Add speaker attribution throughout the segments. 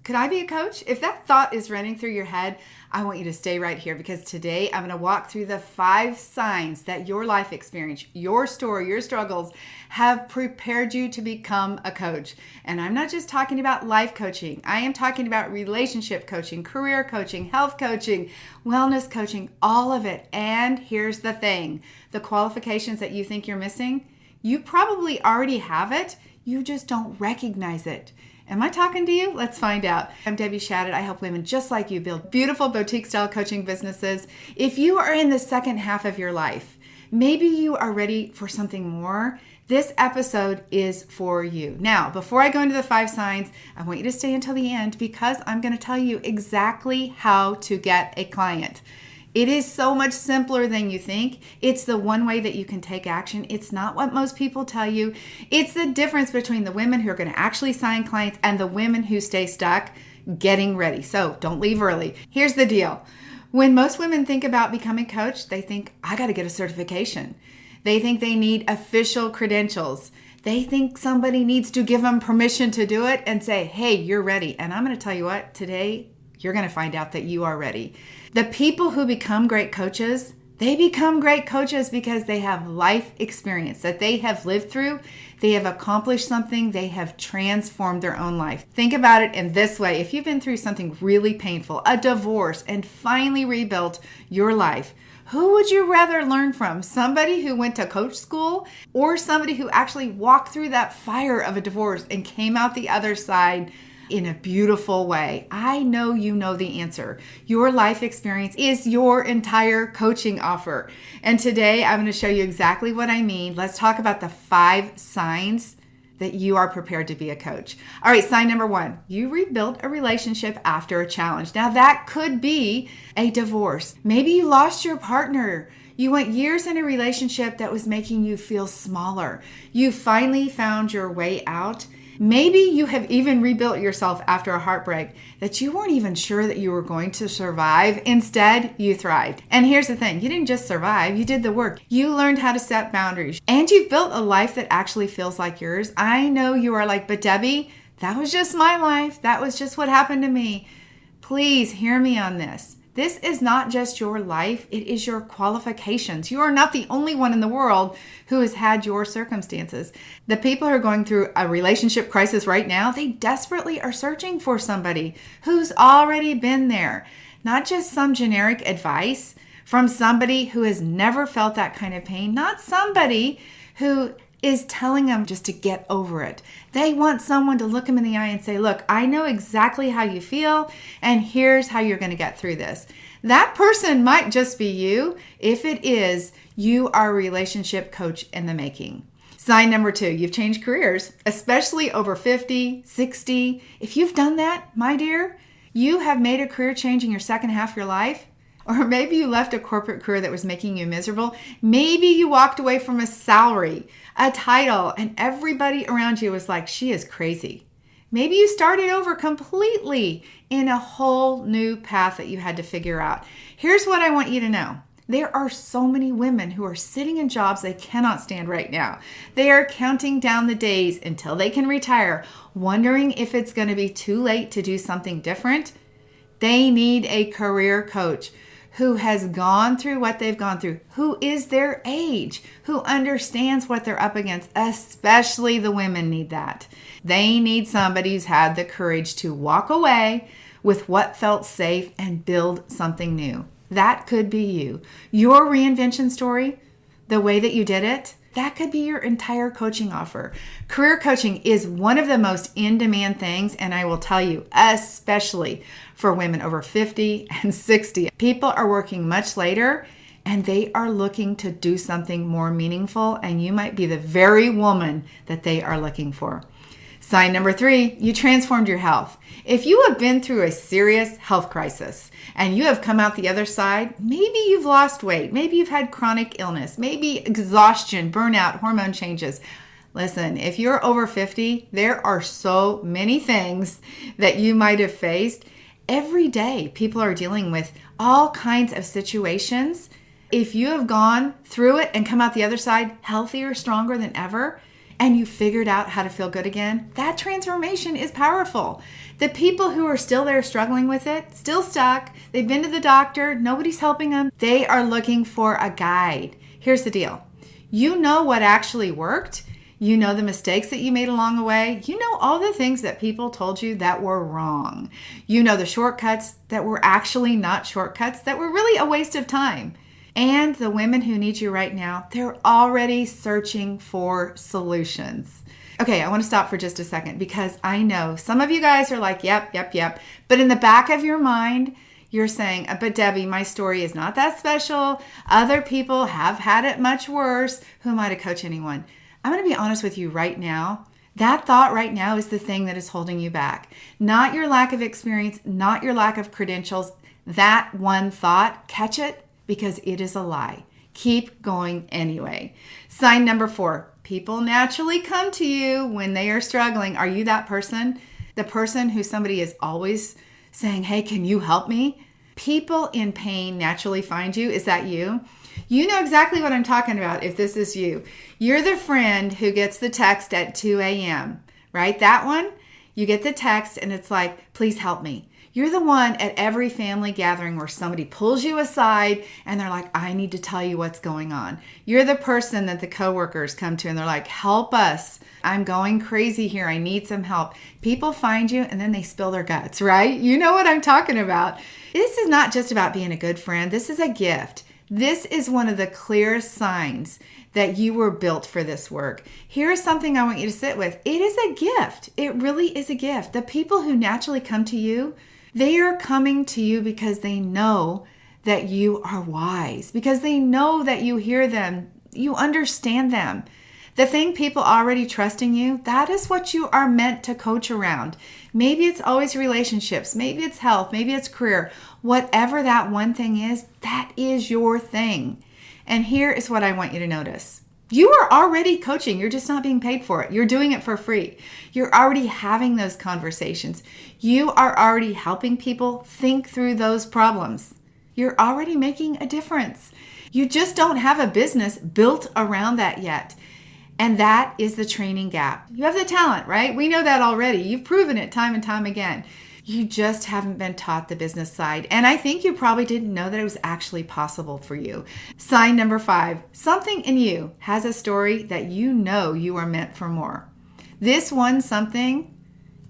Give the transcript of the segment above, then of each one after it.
Speaker 1: Could I be a coach? If that thought is running through your head, I want you to stay right here because today I'm going to walk through the 5 signs that your life experience, your story, your struggles have prepared you to become a coach. And I'm not just talking about life coaching. I am talking about relationship coaching, career coaching, health coaching, wellness coaching, all of it. And here's the thing, the qualifications that you think you're missing, you probably already have it. You just don't recognize it. Am I talking to you? Let's find out. I'm Debbie Shadid. I help women just like you build beautiful boutique-style coaching businesses. If you are in the second half of your life, maybe you are ready for something more, this episode is for you. Now, before I go into the 5 signs, I want you to stay until the end because I'm going to tell you exactly how to get a client. It is so much simpler than you think. It's the one way that you can take action. It's not what most people tell you. It's the difference between the women who are going to actually sign clients and the women who stay stuck getting ready. So don't leave early. Here's the deal. When most women think about becoming a coach, they think, I got to get a certification. They think they need official credentials. They think somebody needs to give them permission to do it and say, hey, you're ready. And I'm going to tell you what, today, you're going to find out that you are ready. The people who become great coaches, they become great coaches because they have life experience that they have lived through. They have accomplished something. They have transformed their own life. Think about it in this way. If you've been through something really painful, a divorce, and finally rebuilt your life, who would you rather learn from? Somebody who went to coach school or somebody who actually walked through that fire of a divorce and came out the other side in a beautiful way? I know you know the answer. Your life experience is your entire coaching offer. And today I'm going to show you exactly what I mean. Let's talk about the 5 signs that you are prepared to be a coach. All right, sign number 1, you rebuilt a relationship after a challenge. Now that could be a divorce. Maybe you lost your partner. You went years in a relationship that was making you feel smaller. You finally found your way out. Maybe you have even rebuilt yourself after a heartbreak that you weren't even sure that you were going to survive. Instead, you thrived. And here's the thing, you didn't just survive, you did the work. You learned how to set boundaries and you've built a life that actually feels like yours. I know you are like, but Debbie, that was just my life. That was just what happened to me. Please hear me on this. This is not just your life, it is your qualifications. You are not the only one in the world who has had your circumstances. The people who are going through a relationship crisis right now, they desperately are searching for somebody who's already been there. Not just some generic advice from somebody who has never felt that kind of pain, not somebody who is telling them just to get over it. They want someone to look them in the eye and say, look, I know exactly how you feel, and here's how you're going to get through this. That person might just be you. If it is, you are a relationship coach in the making. Sign number 2, you've changed careers, especially over 50, 60. If you've done that, my dear, you have made a career change in your second half of your life. Or maybe you left a corporate career that was making you miserable. Maybe you walked away from a salary, a title, and everybody around you was like, she is crazy. Maybe you started over completely in a whole new path that you had to figure out. Here's what I want you to know. There are so many women who are sitting in jobs they cannot stand right now. They are counting down the days until they can retire, wondering if it's going to be too late to do something different. They need a career coach who has gone through what they've gone through, who is their age, who understands what they're up against. Especially the women need that. They need somebody who's had the courage to walk away with what felt safe and build something new. That could be you. Your reinvention story, the way that you did it, that could be your entire coaching offer. Career coaching is one of the most in-demand things, and I will tell you, especially for women over 50 and 60. People are working much later, and they are looking to do something more meaningful, and you might be the very woman that they are looking for. Sign number 3, you transformed your health. If you have been through a serious health crisis and you have come out the other side, maybe you've lost weight, maybe you've had chronic illness, maybe exhaustion, burnout, hormone changes. Listen, if you're over 50, there are so many things that you might have faced. Every day, people are dealing with all kinds of situations. If you have gone through it and come out the other side healthier, stronger than ever, and you figured out how to feel good again, that transformation is powerful. The people who are still there struggling with it, still stuck, they've been to the doctor, nobody's helping them, they are looking for a guide. Here's the deal. You know what actually worked. You know the mistakes that you made along the way. You know all the things that people told you that were wrong. You know the shortcuts that were actually not shortcuts, that were really a waste of time. And the women who need you right now, they're already searching for solutions. Okay, I want to stop for just a second because I know some of you guys are like, yep. But in the back of your mind, you're saying, but Debbie, my story is not that special. Other people have had it much worse. Who am I to coach anyone? I'm going to be honest with you right now. That thought right now is the thing that is holding you back. Not your lack of experience, not your lack of credentials. That one thought, catch it because it is a lie. Keep going anyway. Sign number 4, people naturally come to you when they are struggling. Are you that person? The person who somebody is always saying, hey, can you help me? People in pain naturally find you. Is that you? You know exactly what I'm talking about if this is you. You're the friend who gets the text at 2 a.m., right? That one, you get the text and it's like, please help me. You're the one at every family gathering where somebody pulls you aside and they're like, I need to tell you what's going on. You're the person that the coworkers come to and they're like, help us. I'm going crazy here. I need some help. People find you and then they spill their guts, right? You know what I'm talking about. This is not just about being a good friend. This is a gift. This is one of the clearest signs that you were built for this work. Here is something I want you to sit with. It is a gift. It really is a gift. The people who naturally come to you, they are coming to you because they know that you are wise, because they know that you hear them, you understand them. The thing people already trust in you, that is what you are meant to coach around. Maybe it's always relationships, maybe it's health, maybe it's career. Whatever that one thing is, that is your thing. And here is what I want you to notice. You are already coaching. You're just not being paid for it. You're doing it for free. You're already having those conversations. You are already helping people think through those problems. You're already making a difference. You just don't have a business built around that yet. And that is the training gap. You have the talent, right? We know that already. You've proven it time and time again. You just haven't been taught the business side. And I think you probably didn't know that it was actually possible for you. Sign number 5, something in you has a story that you know you are meant for more. This one something,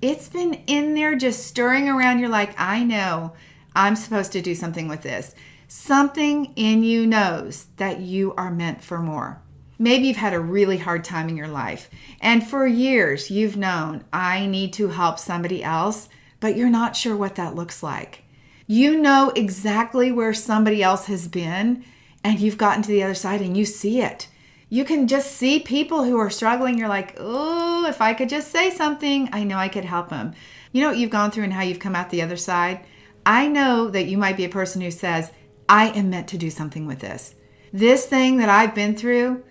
Speaker 1: it's been in there just stirring around. You're like, I know I'm supposed to do something with this. Something in you knows that you are meant for more. Maybe you've had a really hard time in your life. And for years, you've known, I need to help somebody else, but you're not sure what that looks like. You know exactly where somebody else has been, and you've gotten to the other side and you see it. You can just see people who are struggling. You're like, oh, if I could just say something, I know I could help them. You know what you've gone through and how you've come out the other side? I know that you might be a person who says, I am meant to do something with this. This thing that I've been through,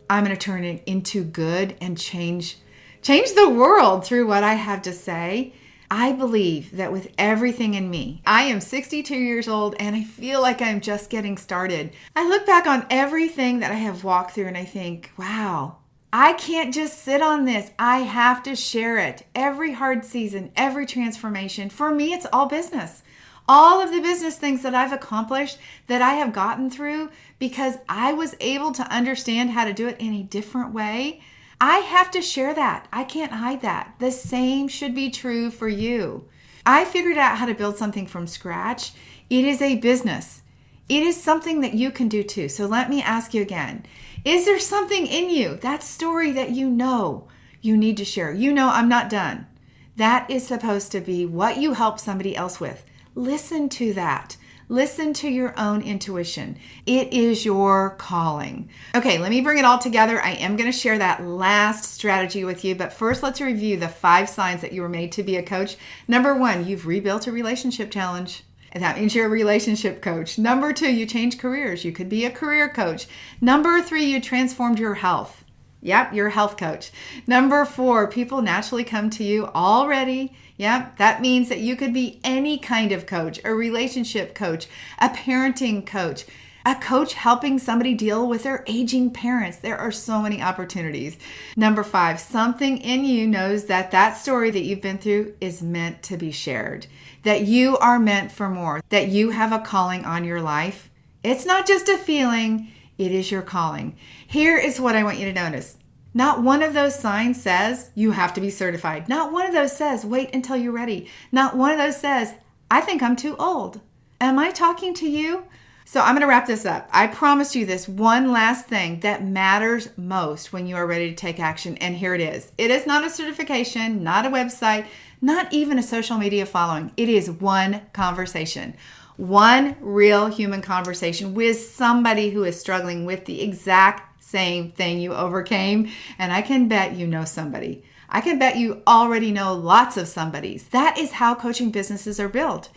Speaker 1: I'm going to turn it into good and change the world through what I have to say. I believe that with everything in me, I am 62 years old and I feel like I'm just getting started. I look back on everything that I have walked through and I think, wow, I can't just sit on this. I have to share it. Every hard season, every transformation, for me, it's all business. All of the business things that I've accomplished, that I have gotten through because I was able to understand how to do it in a different way. I have to share that. I can't hide that. The same should be true for you. I figured out how to build something from scratch. It is a business. It is something that you can do too. So let me ask you again. Is there something in you, that story that you know you need to share? You know, I'm not done. That is supposed to be what you help somebody else with. Listen to that. Listen to your own intuition. It is your calling. Okay, let me bring it all together. I am going to share that last strategy with you, but first let's review the 5 signs that you were made to be a coach. Number 1, you've rebuilt a relationship challenge. And that means you're a relationship coach. Number 2, you changed careers. You could be a career coach. Number 3, you transformed your health. Yep, you're a health coach. Number 4, people naturally come to you already. Yep, that means that you could be any kind of coach, a relationship coach, a parenting coach, a coach helping somebody deal with their aging parents. There are so many opportunities. Number 5, something in you knows that that story that you've been through is meant to be shared, that you are meant for more, that you have a calling on your life. It's not just a feeling, it is your calling. Here is what I want you to notice. Not one of those signs says you have to be certified. Not one of those says wait until you're ready. Not one of those says I think I'm too old. Am I talking to you? So I'm going to wrap this up. I promised you this one last thing that matters most when you are ready to take action. And here it is. It is not a certification, not a website, not even a social media following. It is one conversation. One real human conversation with somebody who is struggling with the exact same thing you overcame. And I can bet you know somebody. I can bet you already know lots of somebodies. That is how coaching businesses are built.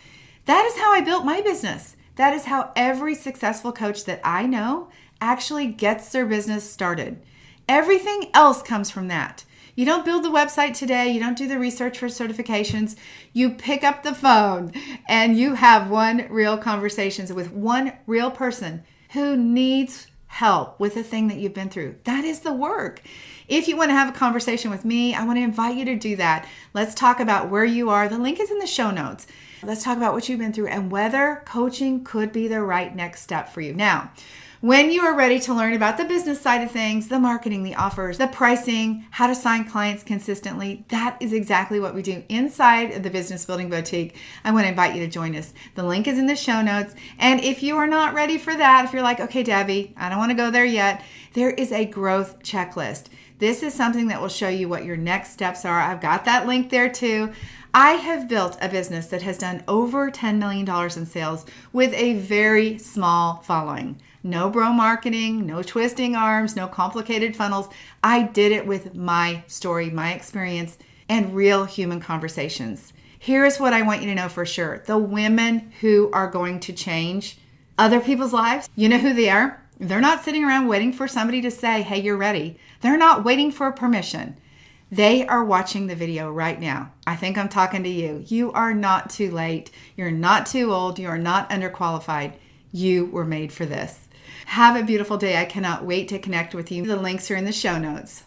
Speaker 1: That is how I built my business. That is how every successful coach that I know actually gets their business started. Everything else comes from that. You don't build the website today. You don't do the research for certifications. You pick up the phone and you have one real conversation with one real person who needs help with the thing that you've been through. That is the work. If you want to have a conversation with me, I want to invite you to do that. Let's talk about where you are. The link is in the show notes. Let's talk about what you've been through and whether coaching could be the right next step for you. Now, when you are ready to learn about the business side of things, the marketing, the offers, the pricing, how to sign clients consistently, that is exactly what we do inside of the Business Building Boutique. I want to invite you to join us. The link is in the show notes. And if you are not ready for that, if you're like, okay, Debbie, I don't want to go there yet, there is a growth checklist. This is something that will show you what your next steps are. I've got that link there too. I have built a business that has done over $10 million in sales with a very small following. No bro marketing, no twisting arms, no complicated funnels. I did it with my story, my experience, and real human conversations. Here's what I want you to know for sure. The women who are going to change other people's lives, you know who they are? They're not sitting around waiting for somebody to say, hey, you're ready. They're not waiting for permission. They are watching the video right now. I think I'm talking to you. You are not too late. You're not too old. You are not underqualified. You were made for this. Have a beautiful day. I cannot wait to connect with you. The links are in the show notes.